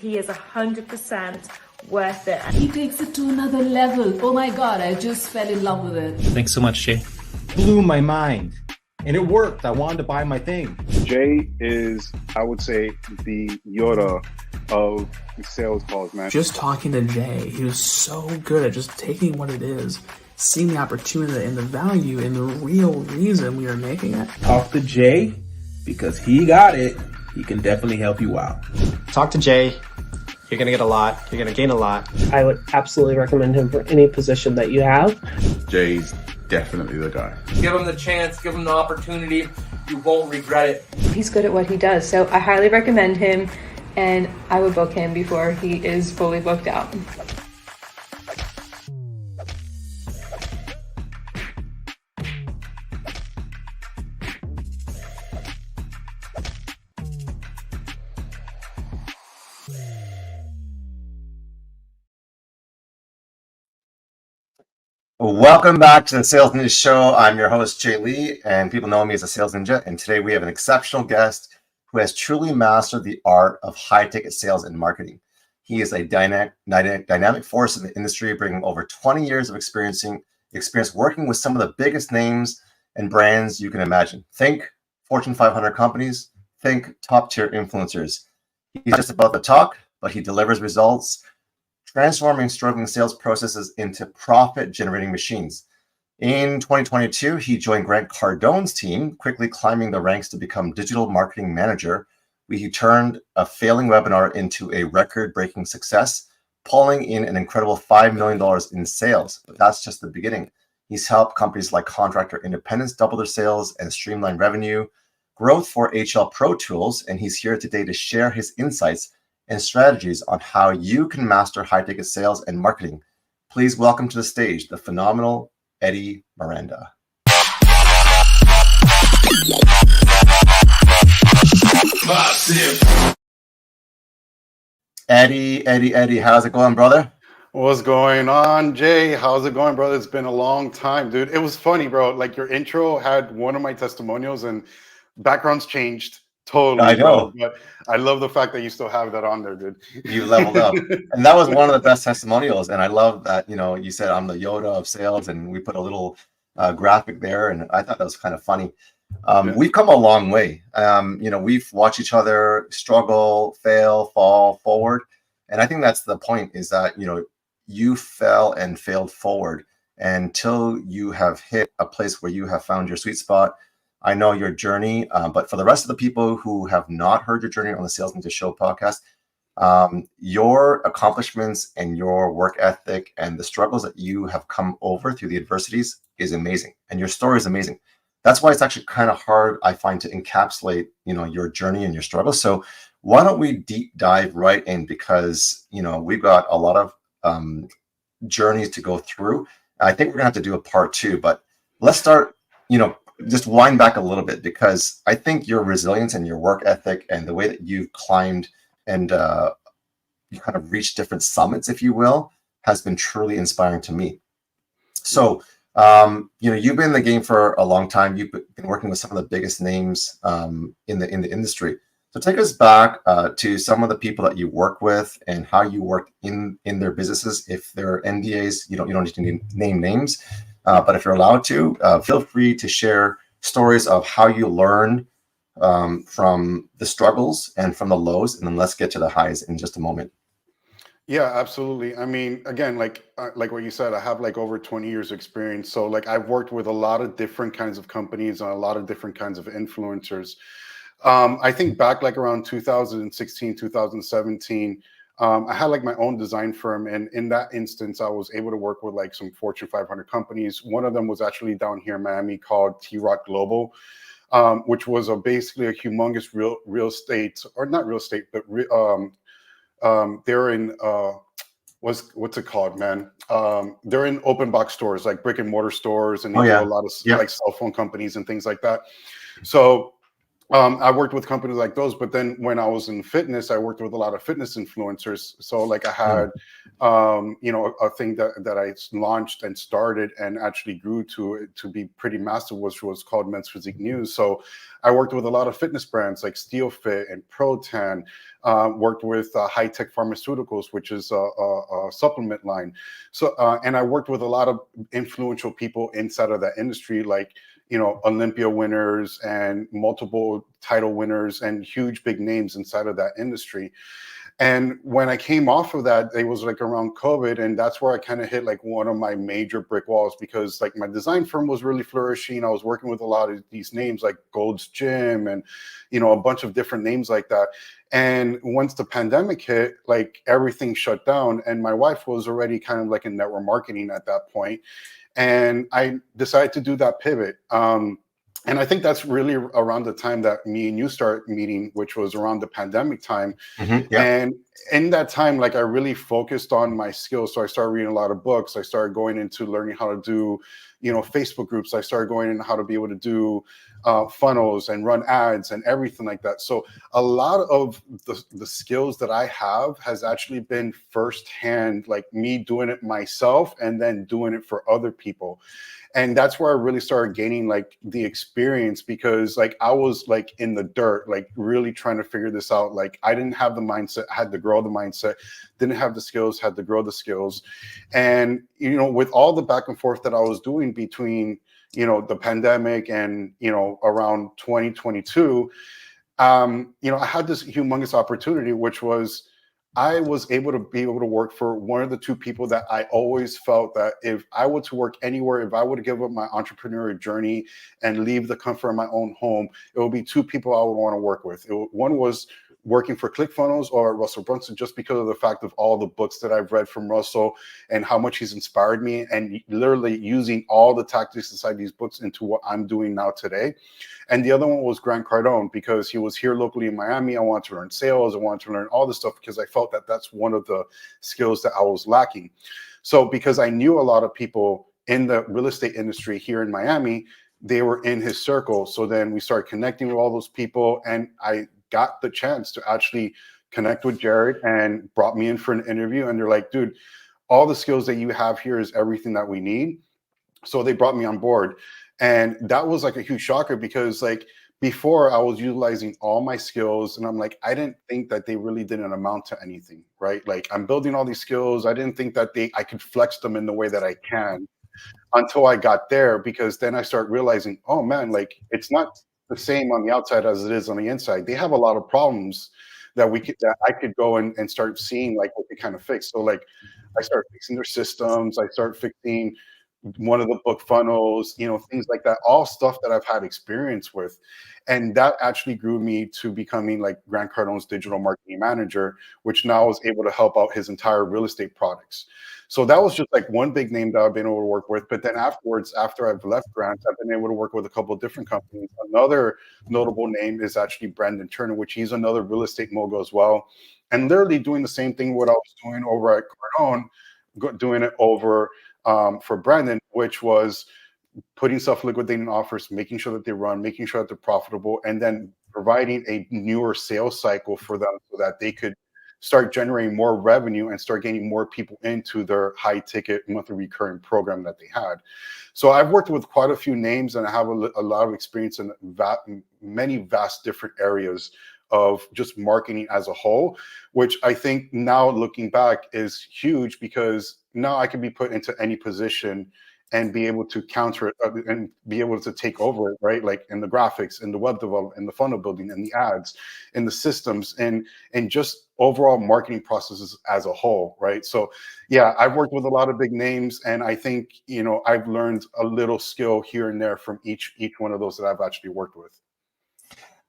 he is 100% worth it. He takes it to another level. Oh my God, I just fell in love with it. Thanks so much, Jay. Blew my mind. And it worked. I wanted to buy my thing. Jay is, I would say, the Yoda of sales calls, man. Just talking to Jay, he was so good at just taking what it is, seeing the opportunity and the value and the real reason we are making it. Talk to Jay, because he got it. He can definitely help you out. Talk to Jay. You're going to get a lot. You're going to gain a lot. I would absolutely recommend him for any position that you have. Jay's definitely the guy. Give him the chance, give him the opportunity. You won't regret it. He's good at what he does, so I highly recommend him, and I would book him before he is fully booked out. Welcome back to the Sales Ninja Show. I'm your host, Jay Lee, and people know me as a Sales Ninja. And today we have an exceptional guest who has truly mastered the art of high-ticket sales and marketing. He is a dynamic force in the industry, bringing over 20 years of experience working with some of the biggest names and brands you can imagine. Think Fortune 500 companies, think top-tier influencers. He's just about the talk, but he delivers results, transforming struggling sales processes into profit-generating machines. In 2022, he joined Grant Cardone's team, quickly climbing the ranks to become digital marketing manager. He turned a failing webinar into a record-breaking success, pulling in an incredible $5 million in sales. But that's just the beginning. He's helped companies like Contractor Independence double their sales and streamline revenue growth for HL Pro Tools, and he's here today to share his insights and strategies on how you can master high-ticket sales and marketing. Please welcome to the stage the phenomenal Eddy Miranda. Eddy, how's it going, brother? What's going on, Jay? How's it going, brother? It's been a long time, dude. It was funny, bro. Like, your intro had one of my testimonials and backgrounds changed. Totally. I know. But I love the fact that you still have that on there, dude. You leveled up. And that was one of the best testimonials. And I love that, you said I'm the Yoda of sales, and we put a little graphic there. And I thought that was kind of funny. We've come a long way. We've watched each other struggle, fail, fall forward. And I think that's the point, is that, you fell and failed forward until you have hit a place where you have found your sweet spot. I know your journey, but for the rest of the people who have not heard your journey on the Sales Ninja Show podcast, your accomplishments and your work ethic and the struggles that you have come over through the adversities is amazing. And your story is amazing. That's why it's actually kind of hard, I find, to encapsulate, your journey and your struggles. So why don't we deep dive right in, because, we've got a lot of journeys to go through. I think we're gonna have to do a part 2, but let's start, just wind back a little bit, because I think your resilience and your work ethic and the way that you've climbed and you kind of reached different summits, if you will, has been truly inspiring to me. So, you've been in the game for a long time. You've been working with some of the biggest names in the industry. So take us back to some of the people that you work with and how you work in their businesses. If there are NDAs, you don't need to name names. But if you're allowed to, feel free to share stories of how you learned from the struggles and from the lows, and then let's get to the highs in just a moment. Yeah, absolutely. I mean, again, like what you said, I have like over 20 years experience. So like I've worked with a lot of different kinds of companies and a lot of different kinds of influencers. I think back like around 2016, 2017, I had like my own design firm, and in that instance, I was able to work with like some Fortune 500 companies. One of them was actually down here in Miami called T-Rock Global, which was basically a humongous real estate, or not real estate, but they're in what's it called, man? They're in open box stores, like brick and mortar stores, and they do a lot of like cell phone companies and things like that. So I worked with companies like those, but then when I was in fitness, I worked with a lot of fitness influencers. So like I had, you know, a thing that I launched and started and actually grew to be pretty massive, which was called Men's Physique News. So I worked with a lot of fitness brands like Steel Fit and Protan. Worked with High Tech Pharmaceuticals, which is a supplement line. So and I worked with a lot of influential people inside of that industry, like, you know, Olympia winners and multiple title winners and huge big names inside of that industry. And when I came off of that, it was like around COVID, and that's where I kind of hit like one of my major brick walls, because like my design firm was really flourishing. I was working with a lot of these names like Gold's Gym and, you know, a bunch of different names like that. And once the pandemic hit, like everything shut down, and my wife was already kind of like in network marketing at that point. And I decided to do that pivot. And I think that's really around the time that me and you start meeting, which was around the pandemic time. And in that time, like I really focused on my skills. So I started reading a lot of books. I started going into learning how to do, you know, Facebook groups. I started going into how to be able to do funnels and run ads and everything like that. So a lot of the skills that I have has actually been firsthand, like me doing it myself and then doing it for other people. And that's where I really started gaining like the experience, because like I was like in the dirt, like really trying to figure this out. Like I didn't have the mindset, had to grow the mindset, didn't have the skills, had to grow the skills. And, you know, with all the back and forth that I was doing between, you know, the pandemic and, you know, around 2022, you know, I had this humongous opportunity, which was I was able to work for one of the two people that I always felt that if I were to work anywhere, if I were to give up my entrepreneurial journey and leave the comfort of my own home, it would be two people I would want to work with. One was working for ClickFunnels or Russell Brunson, just because of the fact of all the books that I've read from Russell and how much he's inspired me, and literally using all the tactics inside these books into what I'm doing now today. And the other one was Grant Cardone, because he was here locally in Miami. I wanted to learn sales. I wanted to learn all this stuff because I felt that that's one of the skills that I was lacking. So because I knew a lot of people in the real estate industry here in Miami, they were in his circle. So then we started connecting with all those people, and I got the chance to actually connect with Jared and brought me in for an interview. And they're like, dude, all the skills that you have here is everything that we need. So they brought me on board. And that was like a huge shocker, because like before I was utilizing all my skills and I'm like, I didn't think that they really didn't amount to anything, right? Like I'm building all these skills. I didn't think that I could flex them in the way that I can, until I got there, because then I start realizing, oh man, like it's not the same on the outside as it is on the inside. They have a lot of problems that I could go and start seeing like what they kind of fix. So like I start fixing their systems. I start fixing one of the book funnels, you know, things like that, all stuff that I've had experience with. And that actually grew me to becoming like Grant Cardone's digital marketing manager, which now is able to help out his entire real estate products. So that was just like one big name that I've been able to work with. But then afterwards, after I've left Grant, I've been able to work with a couple of different companies. Another notable name is actually Brandon Turner, which he's another real estate mogul as well. And literally doing the same thing what I was doing over at Cardone, doing it over for Brandon, which was putting self-liquidating offers, making sure that they run, making sure that they're profitable, and then providing a newer sales cycle for them so that they could start generating more revenue and start getting more people into their high ticket monthly recurring program that they had. So I've worked with quite a few names, and I have a lot of experience in many vast different areas of just marketing as a whole, which I think now looking back is huge, because now I can be put into any position and be able to counter it and be able to take over it, right? Like in the graphics, in the web development, in the funnel building, in the ads, in the systems, and just overall marketing processes as a whole, right? So yeah, I've worked with a lot of big names, and I think, you know, I've learned a little skill here and there from each one of those that I've actually worked with.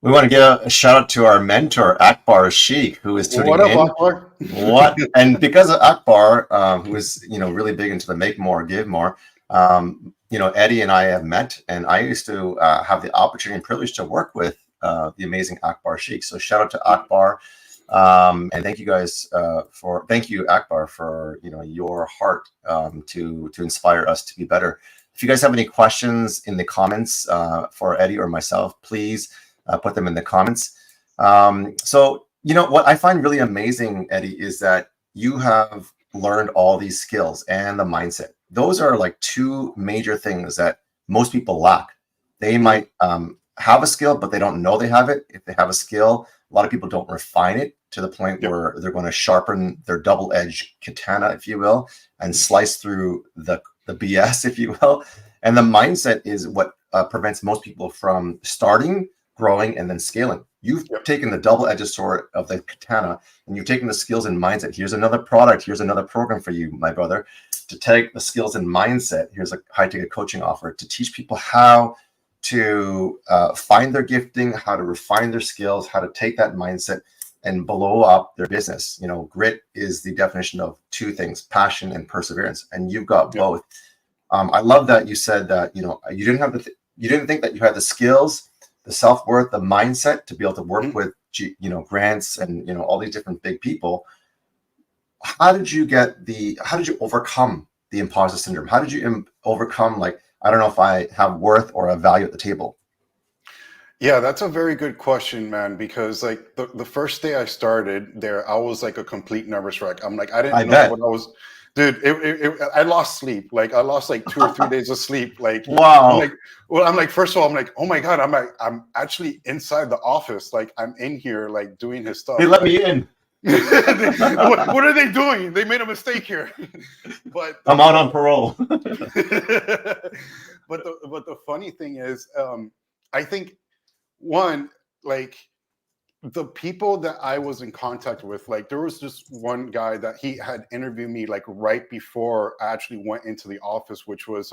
We want to give a shout out to our mentor, Akbar Sheikh, who is tuning in. Akbar? What? And because of Akbar, who is, you know, really big into the make more, give more, you know, Eddie and I have met, and I used to have the opportunity and privilege to work with the amazing Akbar Sheikh. So shout out to Akbar. And thank you guys thank you, Akbar, for, you know, your heart to inspire us to be better. If you guys have any questions in the comments for Eddie or myself, please put them in the comments. So, you know, what I find really amazing, Eddie, is that you have learned all these skills and the mindset. Those are like two major things that most people lack. They might have a skill, but they don't know they have it. If they have a skill, a lot of people don't refine it to the point where they're going to sharpen their double-edged katana, if you will, and slice through the BS, if you will. And the mindset is what prevents most people from starting, growing, and then scaling. You've taken the double-edged sword of the katana, and you've taken the skills and mindset. Here's another product. Here's another program for you, my brother, to take the skills and mindset. Here's a high-ticket coaching offer to teach people how to find their gifting, how to refine their skills, how to take that mindset and blow up their business. You know, grit is the definition of two things: passion and perseverance, and you've got both. I love that you said that, you know, you didn't think that you had the skills, the self-worth, the mindset to be able to work with, you know, grants and, you know, all these different big people. How did you overcome the imposter syndrome? How did you overcome, like, I don't know if I have worth or a value at the table? Yeah, that's a very good question, man, because like the first day I started there, I was like a complete nervous wreck. I'm like, I didn't know what I was, dude, I lost sleep. Like I lost like 2 or 3 days of sleep. Like, wow. I'm like, first of all, I'm like, oh my God, I'm actually inside the office. Like I'm in here, like doing his stuff. They let me in. What are they doing? They made a mistake here. But I'm out on parole. But the funny thing is, I think one, like the people that I was in contact with, like there was just one guy that he had interviewed me like right before I actually went into the office, which was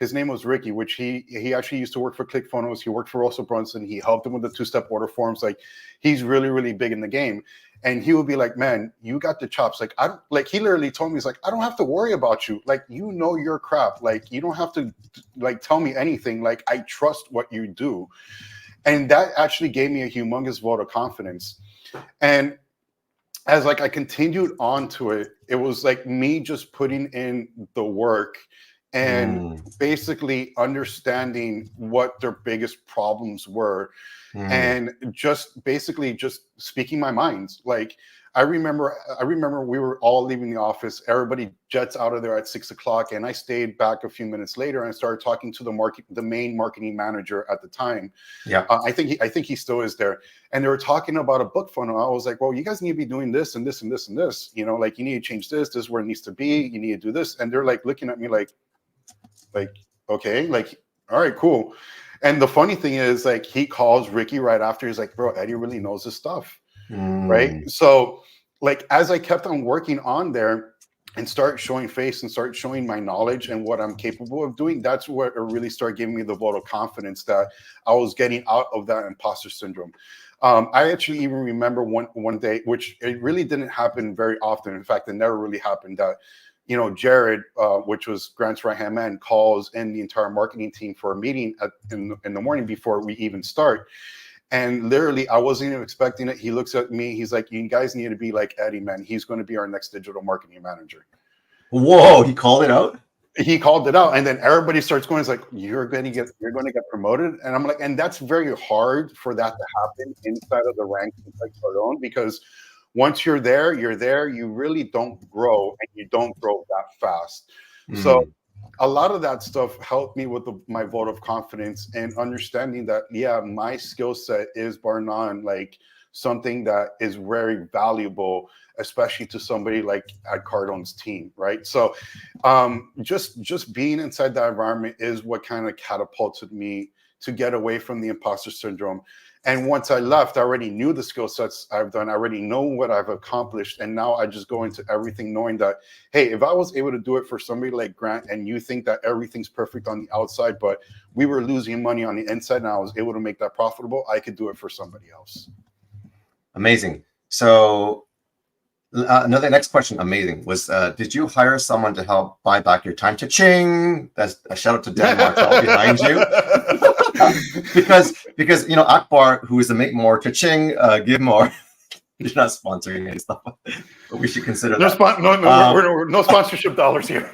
his name was Ricky, which he actually used to work for ClickFunnels. He worked for Russell Brunson. He helped him with the 2-step order forms. Like he's really, really big in the game. And he would be like, man, you got the chops. Like he literally told me, he's like, I don't have to worry about you. Like, you know your crap. Like, you don't have to like tell me anything. Like, I trust what you do. And that actually gave me a humongous vote of confidence. And as like I continued on to it, it was like me just putting in the work and basically understanding what their biggest problems were. And just basically just speaking my mind. Like I remember we were all leaving the office. Everybody jets out of there at 6 o'clock, and I stayed back a few minutes later and started talking to the main marketing manager at the time. Yeah, I think he still is there. And they were talking about a book funnel. I was like, well, you guys need to be doing this and this and this and this. You know, like you need to change this. This is where it needs to be. You need to do this. And they're like looking at me like okay, like all right, cool. And the funny thing is, like, he calls Ricky right after. He's like, bro, Eddie really knows his stuff. Right. So, like, as I kept on working on there and start showing face and start showing my knowledge and what I'm capable of doing, that's what it really started giving me the vote of confidence that I was getting out of that imposter syndrome. I actually even remember one day, which it really didn't happen very often. In fact, it never really happened, that you know, Jared, which was Grant's right-hand man, calls in the entire marketing team for a meeting in the morning before we even start. And literally, I wasn't even expecting it. He looks at me. He's like, you guys need to be like Eddie, man. He's going to be our next digital marketing manager. Whoa, he called it out? He called it out. And then everybody starts going, it's like, you're going to get promoted. And I'm like, and that's very hard for that to happen inside of the ranks of like Cardone, because once you're there, you really don't grow, and you don't grow that fast. So a lot of that stuff helped me with my vote of confidence and understanding that, yeah, my skill set is bar none, like something that is very valuable, especially to somebody like at Cardone's team, right? So just being inside that environment is what kind of catapulted me to get away from the imposter syndrome. And once I left, I already knew the skill sets I've done. I already know what I've accomplished. And now I just go into everything knowing that, hey, if I was able to do it for somebody like Grant, and you think that everything's perfect on the outside, but we were losing money on the inside, and I was able to make that profitable, I could do it for somebody else. Amazing. So another next question, amazing, was did you hire someone to help buy back your time? Cha-ching! That's a shout out to Dan Martell behind you. because you know, Akbar, who is the make more, cha-ching, give more. You're not sponsoring any stuff, but we should consider that. No sponsorship dollars here.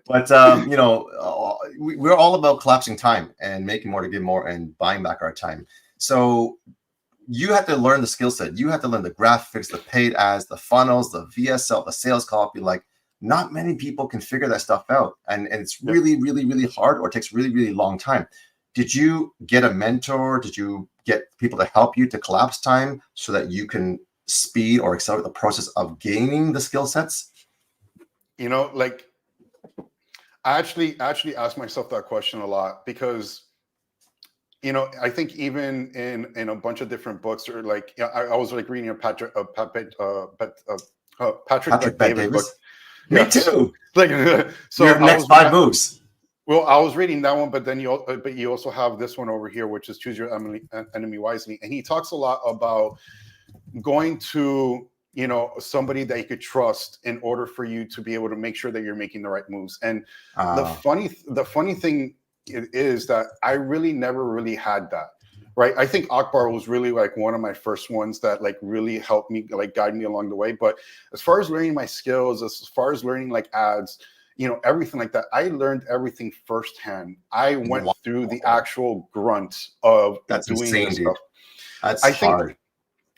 But you know, we're all about collapsing time and making more to give more and buying back our time. So you have to learn the skill set. You have to learn the graphics, the paid ads, the funnels, the VSL, the sales copy. Like, not many people can figure that stuff out. And it's really, really, really hard, or it takes really, really long time. Did you get a mentor? Did you get people to help you to collapse time so that you can speed or accelerate the process of gaining the skill sets? You know, like, I actually ask myself that question a lot, because, you know, I think even in a bunch of different books, or like, I was like reading a Patrick Bet-David book. Me too. Like, so your next 5 moves. Well, I was reading that one, but then you also have this one over here, which is Choose Your Enemy Wisely, and he talks a lot about going to, you know, somebody that you could trust in order for you to be able to make sure that you're making the right moves. And the funny thing is that I really never really had that. Right. I think Akbar was really like one of my first ones that like really helped me, like guide me along the way. But as far as learning my skills, as far as learning like ads, you know, everything like that, I learned everything firsthand. I went through the actual grunt of doing insane, this dude. stuff. That's hard.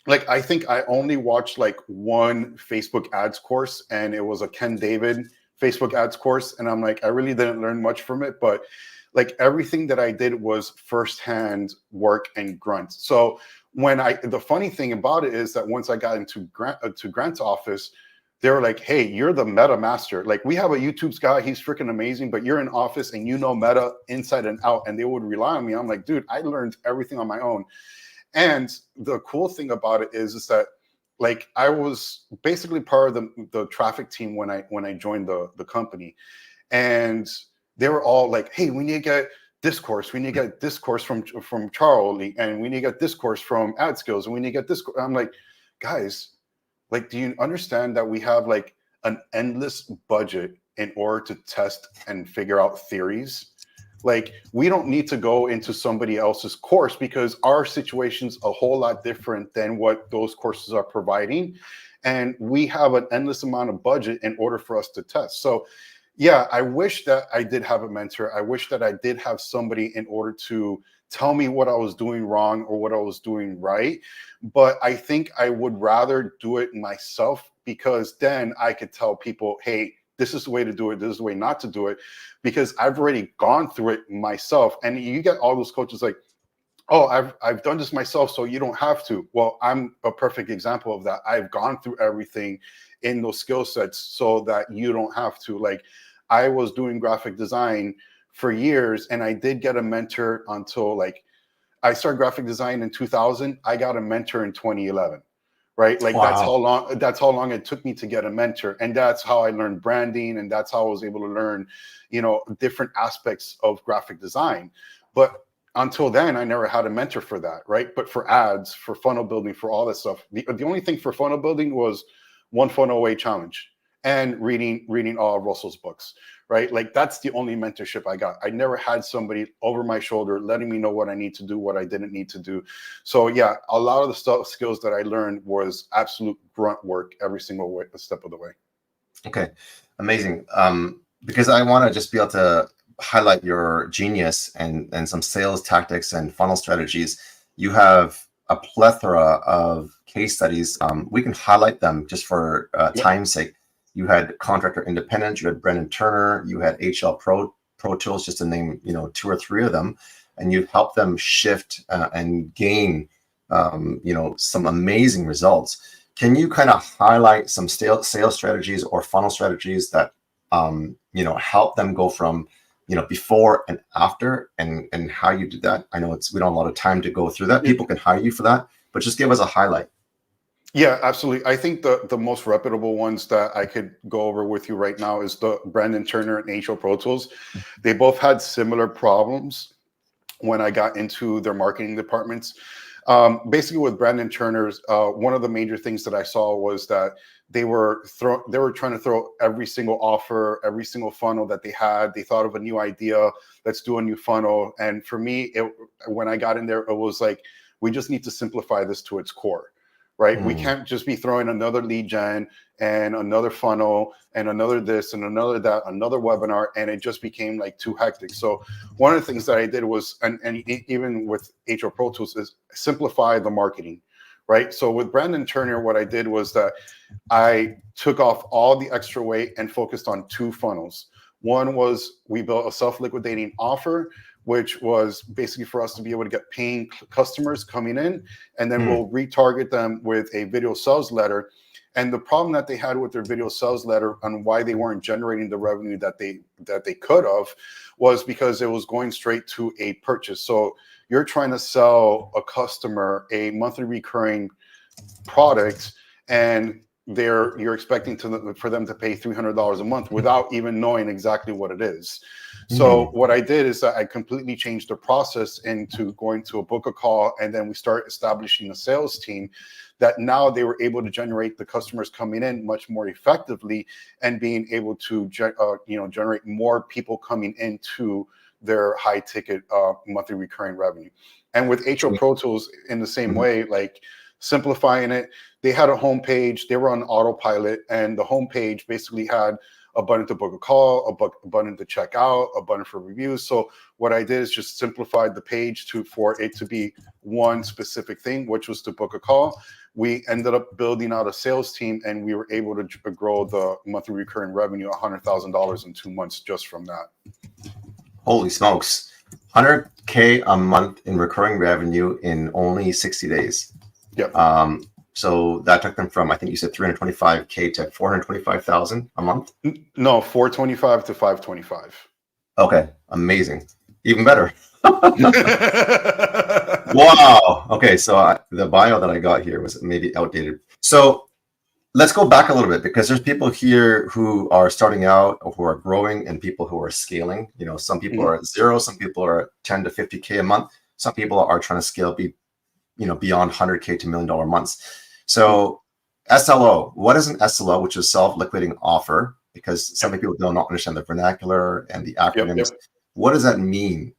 I think I only watched like one Facebook ads course, and it was a Ken David Facebook ads course. And I'm like, I really didn't learn much from it, but like everything that I did was firsthand work and grunt. So the funny thing about it is that once I got into Grant's office, they were like, hey, you're the meta master. Like, we have a YouTube guy, he's freaking amazing, but you're in office and you know meta inside and out. And they would rely on me. I'm like, dude, I learned everything on my own. And the cool thing about it is that like I was basically part of the traffic team when I joined the company. And they were all like, hey, we need to get this course. We need to get this course from Charlie, and we need to get this course from Ad Skills, and we need to get this. I'm like, guys, like, do you understand that we have like an endless budget in order to test and figure out theories? Like, we don't need to go into somebody else's course because our situation's a whole lot different than what those courses are providing. And we have an endless amount of budget in order for us to test. So yeah, I wish that I did have a mentor. I wish that I did have somebody in order to tell me what I was doing wrong or what I was doing right. But I think I would rather do it myself, because then I could tell people, hey, this is the way to do it. This is the way not to do it, because I've already gone through it myself. And you get all those coaches like, oh, I've done this myself, so you don't have to. Well, I'm a perfect example of that. I've gone through everything in those skill sets so that you don't have to. Like, I was doing graphic design for years, and I did get a mentor until like I started graphic design in 2000. I got a mentor in 2011, right? Like, wow. That's how long it took me to get a mentor. And that's how I learned branding. And that's how I was able to learn, you know, different aspects of graphic design. But until then, I never had a mentor for that, right? But for ads, for funnel building, for all that stuff, the only thing for funnel building was one funnel away challenge and reading all of Russell's books, right? Like, that's the only mentorship I got. I never had somebody over my shoulder letting me know what I need to do, what I didn't need to do. So yeah, a lot of the skills that I learned was absolute grunt work every single step of the way. Okay, amazing. Because I want to just be able to highlight your genius and some sales tactics and funnel strategies. You have a plethora of case studies. We can highlight them just for time's sake. You had Contractor Independence, you had Brendan Turner, you had HL Pro Tools, just to name 2 or 3 of them, and you helped them shift and gain some amazing results. Can you kind of highlight some sales strategies or funnel strategies that help them go from before and after, and how you did that? I know we don't have a lot of time to go through that. People can hire you for that, but just give us a highlight. Yeah, absolutely. I think the most reputable ones that I could go over with you right now is the Brandon Turner and HL Pro Tools. They both had similar problems when I got into their marketing departments. Basically, with Brandon Turner's, one of the major things that I saw was that they were trying to throw every single offer, every single funnel that they had. They thought of a new idea, let's do a new funnel. And for me, when I got in there, it was like, we just need to simplify this to its core. right? We can't just be throwing another lead gen and another funnel and another this and another that, another webinar, and it just became like too hectic. So one of the things that I did was, and even with HR Pro Tools, is simplify the marketing, right? So with Brandon Turner, what I did was that I took off all the extra weight and focused on 2 funnels. One was we built a self-liquidating offer, which was basically for us to be able to get paying customers coming in, and then we'll retarget them with a video sales letter. And the problem that they had with their video sales letter and why they weren't generating the revenue that they could have was because it was going straight to a purchase. So you're trying to sell a customer a monthly recurring product, and you're expecting for them to pay $300 a month without even knowing exactly what it is. So what I did is that I completely changed the process into going to a book a call, and then we start establishing a sales team that now they were able to generate the customers coming in much more effectively and being able to generate more people coming into their high ticket monthly recurring revenue. And with HR Pro Tools in the same way, like simplifying it, they had a homepage, they were on autopilot, and the homepage basically had a button to book a call, a button to check out, a button for reviews. So what I did is just simplified the page for it to be one specific thing, which was to book a call. We ended up building out a sales team, and we were able to grow the monthly recurring revenue $100,000 in 2 months just from that. Holy smokes. 100K a month in recurring revenue in only 60 days. Yep. So that took them from, I think you said 325K to 425,000 a month? No, 425 to 525. Okay, amazing. Even better. Wow. Okay, so the bio that I got here was maybe outdated. So let's go back a little bit, because there's people here who are starting out, who are growing, and people who are scaling. You know, some people are at 0, some people are at 10 to 50K a month. Some people are trying to scale beyond 100K to $1 million months. So SLO, what is an SLO, which is self-liquidating offer? Because some people don't understand the vernacular and the acronyms. What does that mean?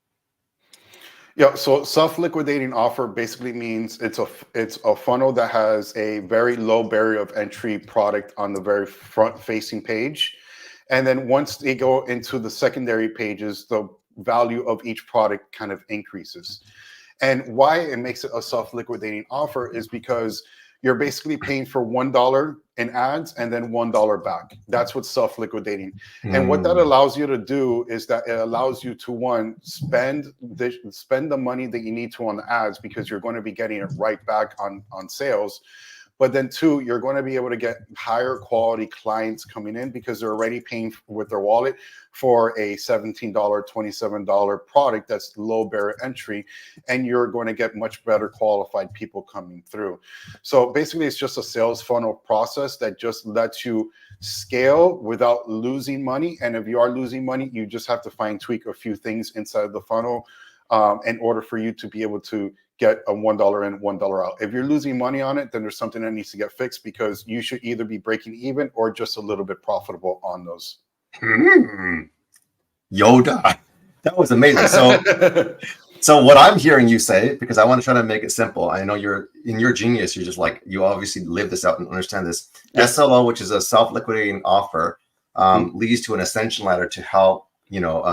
Yeah, so self-liquidating offer basically means it's a funnel that has a very low barrier of entry product on the very front-facing page. And then once they go into the secondary pages, the value of each product kind of increases. And why it makes it a self-liquidating offer is because you're basically paying for $1 in ads and then $1 back. That's what's self-liquidating. And what that allows you to do is that it allows you to, one, spend the money that you need to on the ads, because you're going to be getting it right back on sales. But then 2, you're going to be able to get higher quality clients coming in because they're already paying with their wallet for a $17, $27 product that's low barrier entry, and you're going to get much better qualified people coming through. So basically, it's just a sales funnel process that just lets you scale without losing money. And if you are losing money, you just have to fine tweak a few things inside the funnel in order for you to be able to get a $1 in, $1 out. If you're losing money on it, then there's something that needs to get fixed, because you should either be breaking even or just a little bit profitable on those. Yoda, that was amazing. So what I'm hearing you say, because I want to try to make it simple, I know you're in your genius, you're just like, you obviously live this out and understand this. SLO, which is a self-liquidating offer, leads to an ascension ladder to help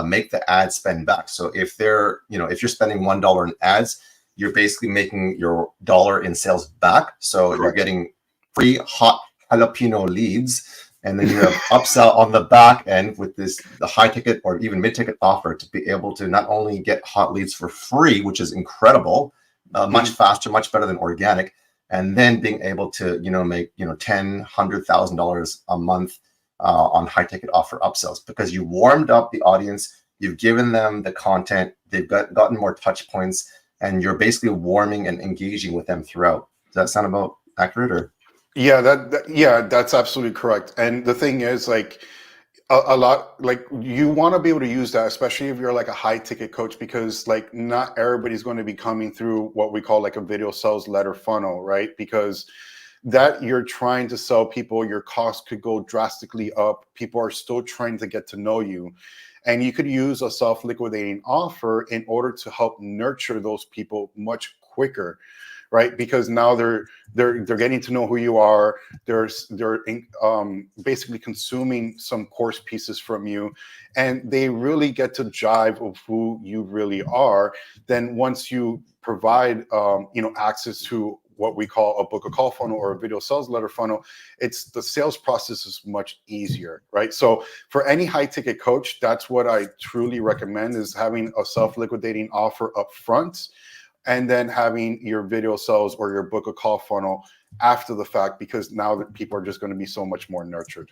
make the ad spend back. So if you're spending $1 in ads, you're basically making your dollar in sales back. So you're getting free hot jalapeno leads, and then you have upsell on the back end with the high ticket or even mid ticket offer to be able to not only get hot leads for free, which is incredible, much faster, much better than organic, and then being able to make $10,000, $100,000 a month on high ticket offer upsells, because you warmed up the audience, you've given them the content, they've gotten more touch points, and you're basically warming and engaging with them throughout. Does that sound about accurate? Or yeah, that's absolutely correct. And the thing is, like, a lot, like, you want to be able to use that, especially if you're like a high ticket coach, because like not everybody's going to be coming through what we call like a video sales letter funnel, right? Because that you're trying to sell people, your costs could go drastically up. People are still trying to get to know you. And you could use a self-liquidating offer in order to help nurture those people much quicker, right? Because now they're getting to know who you are. They're basically consuming some course pieces from you, and they really get to jive of who you really are. Then once you provide access to what we call a book a call funnel or a video sales letter funnel, it's the sales process is much easier, right? So for any high ticket coach, that's what I truly recommend, is having a self-liquidating offer up front, and then having your video sales or your book a call funnel after the fact, because now that people are just going to be so much more nurtured.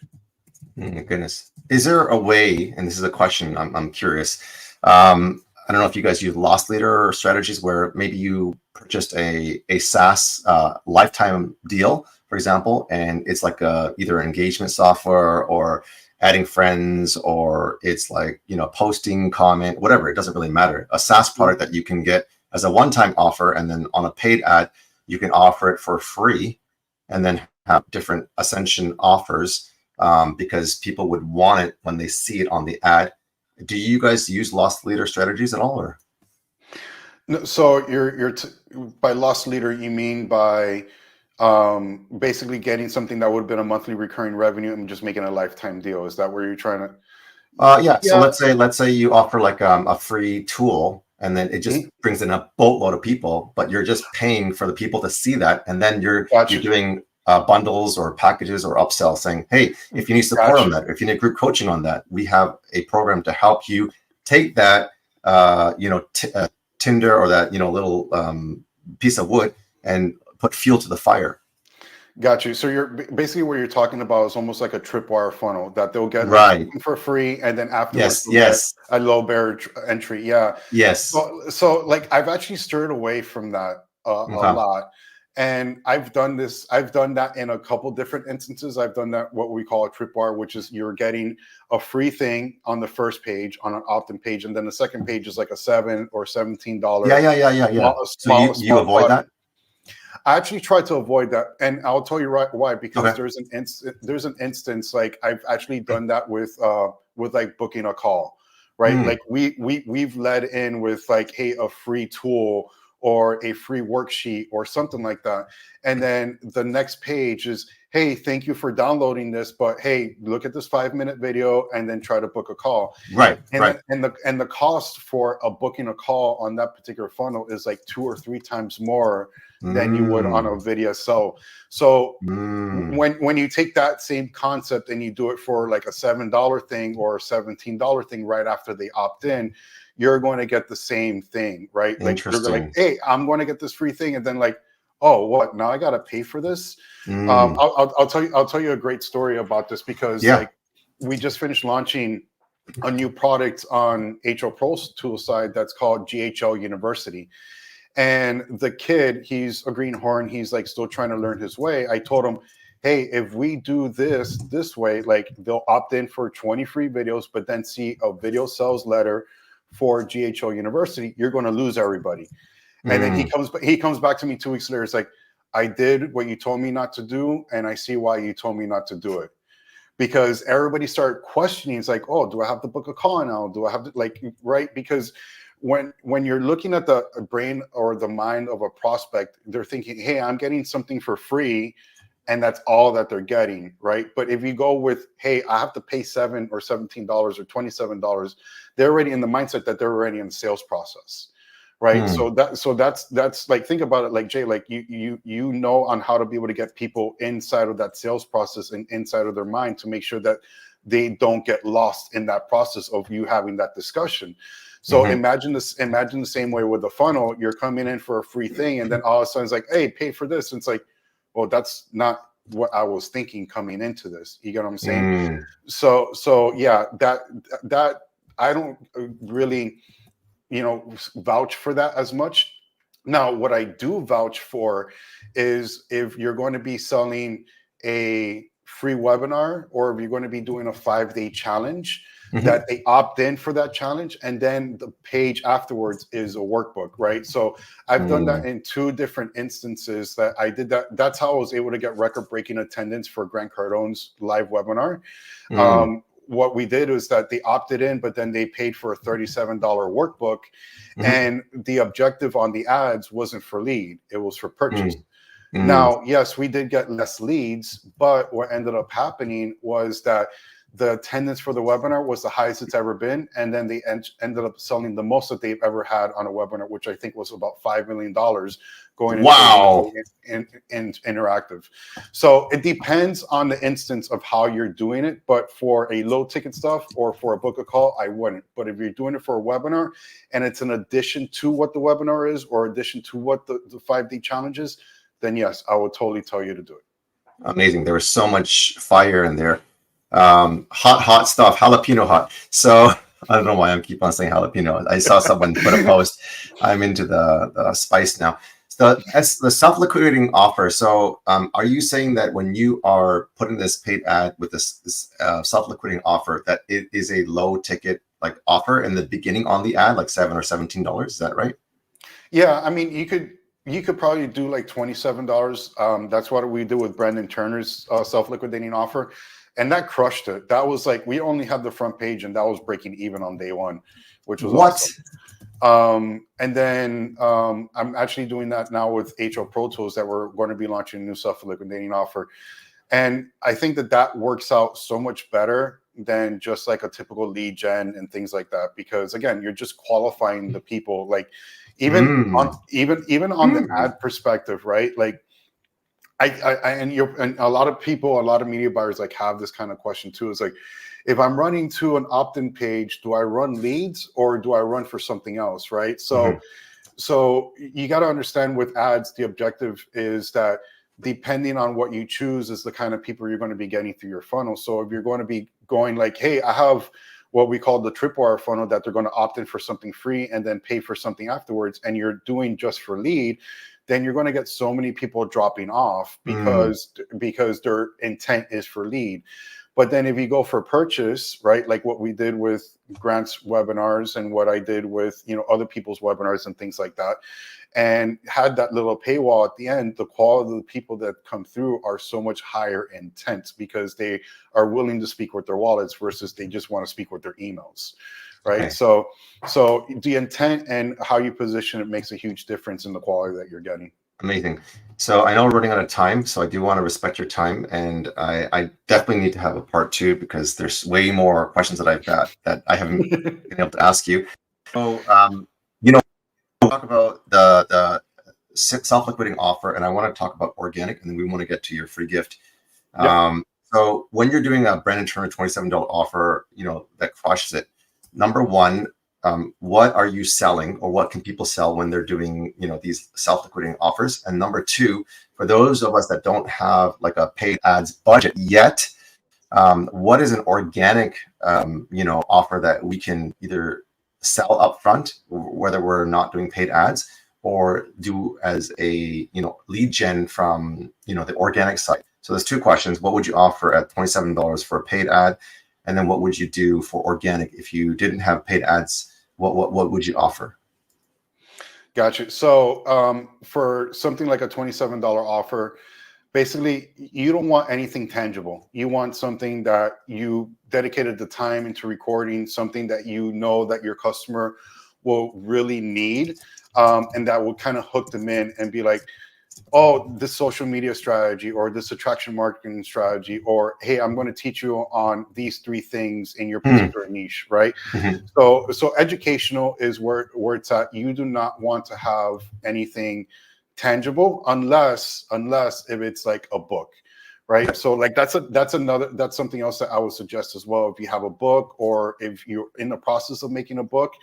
My goodness. Is there a way, and this is a question I'm curious, I don't know if you guys use loss leader strategies where maybe you purchased a SaaS lifetime deal, for example, and it's like either engagement software or adding friends, or it's like, posting, comment, whatever. It doesn't really matter. A SaaS product that you can get as a one-time offer, and then on a paid ad, you can offer it for free, and then have different ascension offers because people would want it when they see it on the ad. Do you guys use loss leader strategies at all, or? No, so you're by loss leader, you mean by basically getting something that would have been a monthly recurring revenue and just making a lifetime deal? Is that where you're trying to? Yeah. So let's say you offer like a free tool, and then it just brings in a boatload of people, but you're just paying for the people to see that, and then you're doing bundles or packages or upsell, saying, hey, if you need support on that, if you need group coaching on that, we have a program to help you take that tinder or that little piece of wood and put fuel to the fire. Got you. So you're basically, what you're talking about is almost like a tripwire funnel that they'll get for free, and then afterwards get a low barrier entry. Yeah. Yes. So like I've actually stirred away from that a lot. And I've done that in a couple different instances. I've done that, what we call a tripwire, which is you're getting a free thing on the first page on an opt-in page, and then the second page is like a $7 or $17. Yeah. So you avoid that? I actually try to avoid that, and I'll tell you why. Because there's an instance like I've actually done that with like booking a call, right? Like we've led in with like, hey, a free tool or a free worksheet or something like that, and then the next page is, hey, thank you for downloading this, but hey, look at this 5-minute video and then try to book a call. And the cost for booking a call on that particular funnel is like 2 or 3 times more than you would on a video. So when you take that same concept and you do it for like a $7 thing or a $17 thing right after they opt in, you're going to get the same thing, right? Like you're like, hey, I'm going to get this free thing, and then like, oh, what? Now I got to pay for this. I'll tell you a great story about this, because like we just finished launching a new product on HR Pro Tool side that's called GHL University. And the kid, he's a greenhorn. He's like still trying to learn his way. I told him, hey, if we do this way, like they'll opt in for 20 free videos, but then see a video sales letter for GHL University, you're going to lose everybody. And then he comes back to me 2 weeks later. It's like, I did what you told me not to do, and I see why you told me not to do it. Because everybody started questioning. It's like, oh, do I have to book a call now? Do I have to, like, right? Because when you're looking at the brain or the mind of a prospect, they're thinking, hey, I'm getting something for free, and that's all that they're getting, right? But if you go with, hey, I have to pay $7 or $17 or $27, they're already in the mindset that they're already in the sales process, right? So that's like, think about it, like Jay, like you know on how to be able to get people inside of that sales process and inside of their mind to make sure that they don't get lost in that process of you having that discussion. So imagine the same way with the funnel. You're coming in for a free thing, and then all of a sudden it's like, hey, pay for this. And it's like, well, that's not what I was thinking coming into this. You get what I'm saying? So yeah, that I don't really, vouch for that as much. Now, what I do vouch for is if you're going to be selling a free webinar, or if you're going to be doing a 5-day challenge, that they opt in for that challenge, and then the page afterwards is a workbook, right? So I've done that in 2 different instances that I did that. That's how I was able to get record-breaking attendance for Grant Cardone's live webinar. what we did was that they opted in, but then they paid for a $37 workbook. And the objective on the ads wasn't for lead, it was for purchase. Now, yes, we did get less leads, but what ended up happening was that the attendance for the webinar was the highest it's ever been. And then they ended up selling the most that they've ever had on a webinar, which I think was about $5 million going into interactive. So it depends on the instance of how you're doing it. But for a low ticket stuff or for a book a call, I wouldn't. But if you're doing it for a webinar and it's an addition to what the webinar is or addition to what the 5D challenge is, then yes, I would totally tell you to do it. Amazing. There was so much fire in there. Hot stuff, jalapeno hot. So I don't know why I keep on saying jalapeno. I saw someone put a post. I'm into the spice now. So as the self-liquidating offer. So are you saying that when you are putting this paid ad with this self-liquidating offer, that it is a low ticket like offer in the beginning on the ad, like $7 or $17? Is that right? Yeah, I mean, you could probably do like $27. That's what we do with Brandon Turner's self-liquidating offer. And that crushed it. That was like, we only had the front page and that was breaking even on day one, which was awesome. And then I'm actually doing that now with HO Pro Tools that we're going to be launching a new self-liquidating offer. And I think that works out so much better than just like a typical lead gen and things like that. Because again, you're just qualifying the people, like even on the ad perspective, right? Like, and a lot of people, a lot of media buyers like have this kind of question too. It's like, if I'm running to an opt-in page, do I run leads or do I run for something else, right? So, so you got to understand with ads, the objective is that depending on what you choose is the kind of people you're going to be getting through your funnel. So if you're going to be going like, hey, I have what we call the tripwire funnel that they're going to opt in for something free and then pay for something afterwards, and you're doing just for lead, then you're going to get so many people dropping off because their intent is for lead. But then if you go for purchase, right, like what we did with Grant's webinars and what I did with, you know, other people's webinars and things like that, and had that little paywall at the end, the quality of the people that come through are so much higher intent because they are willing to speak with their wallets versus they just want to speak with their emails. Right. So the intent and how you position it makes a huge difference in the quality that you're getting. Amazing. So I know we're running out of time, so I do want to respect your time, and I definitely need to have a part 2 because there's way more questions that I've got that I haven't been able to ask you. So you know, we'll talk about the self-liquidating offer, and I want to talk about organic, and then we want to get to your free gift. So when you're doing a Brandon Turner $27 offer, you know, that crushes it. Number one, what are you selling, or what can people sell when they're doing, you know, these self-liquidating offers? And number two, for those of us that don't have like a paid ads budget yet, what is an organic, you know, offer that we can either sell upfront, whether we're not doing paid ads, or do as a, you know, lead gen from, you know, the organic site? So there's 2 questions. What would you offer at $27 for a paid ad? And then what would you do for organic if you didn't have paid ads? What would you offer? Gotcha. So for something like a $27 offer, basically you don't want anything tangible. You want something that you dedicated the time into recording, something that you know that your customer will really need, and that will kind of hook them in and be like, oh, this social media strategy or this attraction marketing strategy, or hey, I'm going to teach you on these 3 things in your particular niche, right? So educational is where it's at. You do not want to have anything tangible unless if it's like a book, right? So like that's something else that I would suggest as well. If you have a book or if you're in the process of making a book,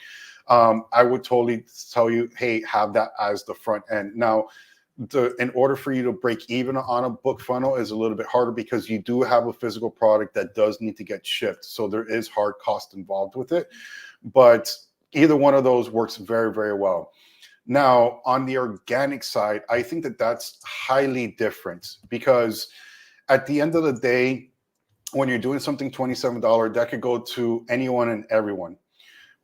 I would totally tell you, hey, have that as the front end. Now, in order for you to break even on a book funnel is a little bit harder because you do have a physical product that does need to get shipped. So there is hard cost involved with it. But either one of those works very, very well. Now, on the organic side, I think that that's highly different because at the end of the day, when you're doing something $27, that could go to anyone and everyone.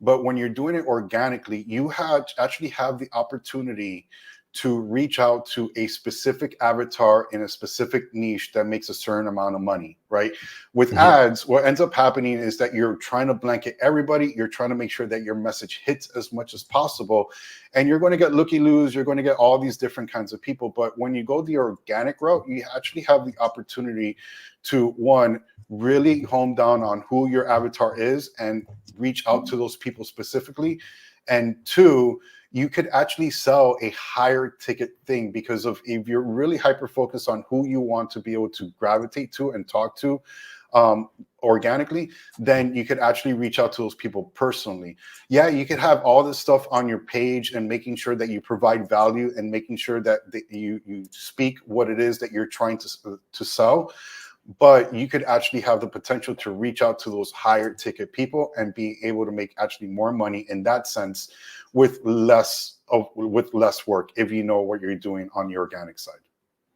But when you're doing it organically, you actually have the opportunity to reach out to a specific avatar in a specific niche that makes a certain amount of money, right? With ads, what ends up happening is that you're trying to blanket everybody. You're trying to make sure that your message hits as much as possible. And you're going to get looky-loos. You're going to get all these different kinds of people. But when you go the organic route, you actually have the opportunity to, one, really hone down on who your avatar is and reach out to those people specifically. And two, you could actually sell a higher ticket thing, because of if you're really hyper focused on who you want to be able to gravitate to and talk to organically, then you could actually reach out to those people personally. Yeah, you could have all this stuff on your page and making sure that you provide value and making sure that you speak what it is that you're trying to sell. But you could actually have the potential to reach out to those higher ticket people and be able to make actually more money in that sense with less work, if you know what you're doing on the organic side.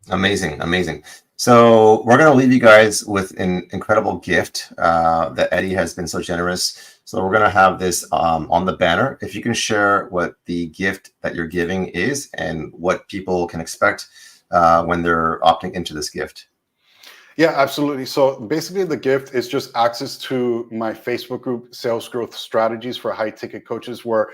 Amazing, amazing. So we're going to leave you guys with an incredible gift that Eddy has been so generous. So we're going to have this on the banner. If you can share what the gift that you're giving is and what people can expect when they're opting into this gift. Yeah, absolutely. So basically the gift is just access to my Facebook group, Sales Growth Strategies for High Ticket Coaches, where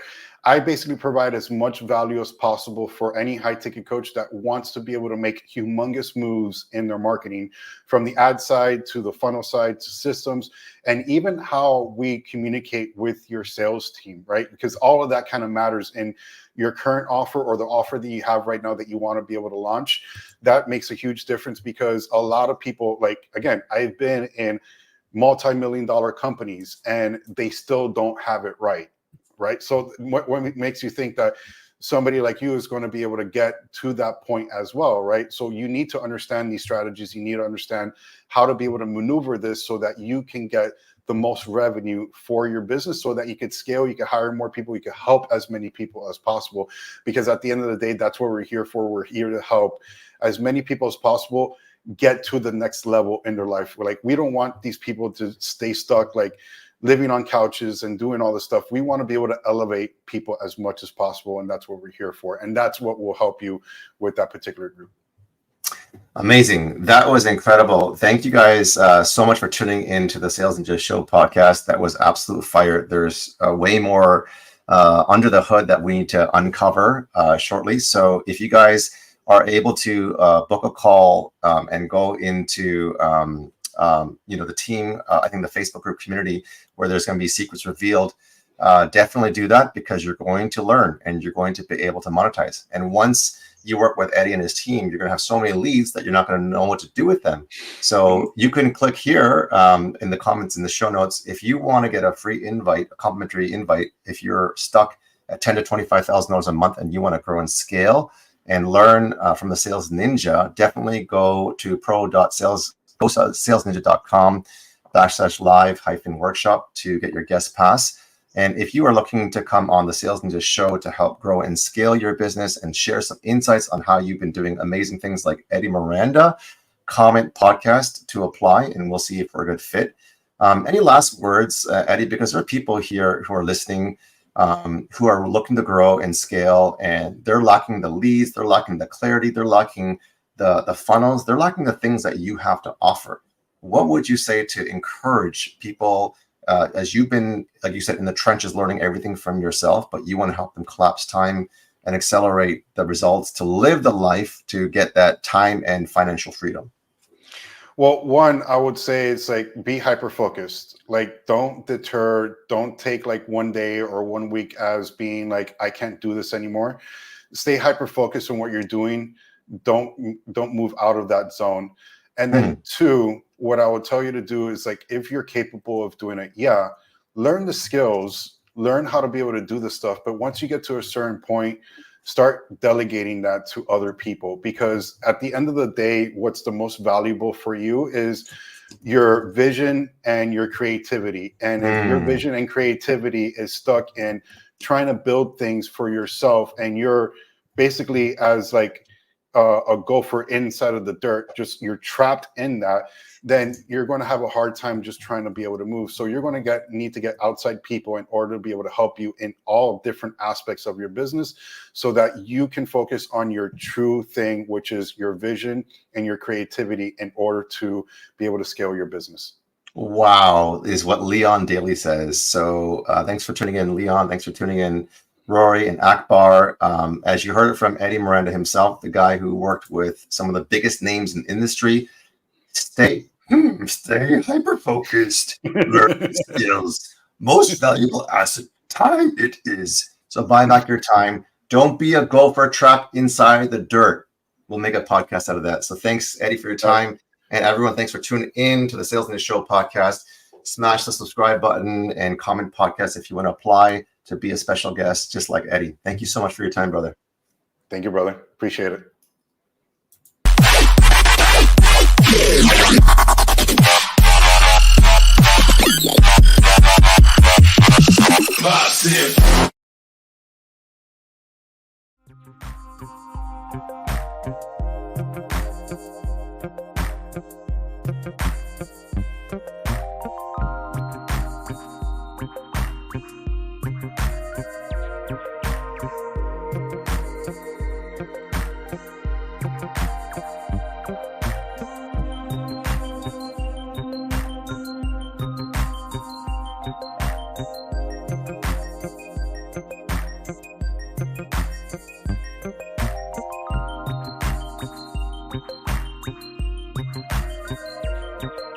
I basically provide as much value as possible for any high ticket coach that wants to be able to make humongous moves in their marketing, from the ad side to the funnel side to systems, and even how we communicate with your sales team, right? Because all of that kind of matters in your current offer or the offer that you have right now that you want to be able to launch. That makes a huge difference, because a lot of people, like, again, I've been in multi-million-dollar companies and they still don't have it right. Right. So what makes you think that somebody like you is going to be able to get to that point as well? Right. So you need to understand these strategies. You need to understand how to be able to maneuver this so that you can get the most revenue for your business, so that you could scale, you could hire more people, you could help as many people as possible. Because at the end of the day, that's what we're here for. We're here to help as many people as possible get to the next level in their life. Like, we don't want these people to stay stuck, like living on couches and doing all this stuff. We want to be able to elevate people as much as possible. And that's what we're here for. And that's what will help you with that particular group. Amazing. That was incredible. Thank you guys so much for tuning into the Sales Ninja Show podcast. That was absolute fire. There's way more under the hood that we need to uncover shortly. So if you guys are able to book a call and go into the team, I think the Facebook group community, where there's going to be secrets revealed, definitely do that, because you're going to learn and you're going to be able to monetize. And once you work with Eddy and his team, you're going to have so many leads that you're not going to know what to do with them. So you can click here in the comments in the show notes if you want to get a free invite, a complimentary invite. If you're stuck at $10,000 to $25,000 a month and you want to grow and scale and learn from the Sales Ninja, definitely go to salesninja.com/live-workshop to get your guest pass. And if you are looking to come on the Sales Ninja Show to help grow and scale your business and share some insights on how you've been doing amazing things like Eddy Miranda, comment podcast to apply, and we'll see if we're a good fit. Any last words, Eddy? Because there are people here who are listening who are looking to grow and scale, and they're lacking the leads, they're lacking the clarity, they're lacking the funnels, they're lacking the things that you have to offer. What would you say to encourage people as you've been, like you said, in the trenches learning everything from yourself, but you want to help them collapse time and accelerate the results to live the life to get that time and financial freedom? Well, one, I would say it's like, be hyper focused. Like, don't deter, don't take like one day or 1 week as being like, I can't do this anymore. Stay hyper focused on what you're doing. Don't move out of that zone. And then two, what I would tell you to do is, like, if you're capable of doing it, learn the skills, learn how to be able to do this stuff. But once you get to a certain point, start delegating that to other people, because at the end of the day, what's the most valuable for you is your vision and your creativity. And if your vision and creativity is stuck in trying to build things for yourself, and you're basically as like a gopher inside of the dirt, just you're trapped in that, then you're going to have a hard time just trying to be able to move. So you're going to need to get outside people in order to be able to help you in all different aspects of your business, so that you can focus on your true thing, which is your vision and your creativity, in order to be able to scale your business. Wow, is what Leon Daly says. So thanks for tuning in, Leon. Thanks for tuning in, Rory and Akbar. As you heard it from Eddy Miranda himself, the guy who worked with some of the biggest names in the industry, stay hyper-focused, learn skills. Most valuable asset, time it is. So buy back your time. Don't be a gopher trapped inside the dirt. We'll make a podcast out of that. So thanks, Eddy, for your time. And everyone, thanks for tuning in to the Sales News Show podcast. Smash the subscribe button and comment podcast if you want to apply to be a special guest, just like Eddy. Thank you so much for your time, brother. Thank you, brother. Appreciate it. Massive. Thank you.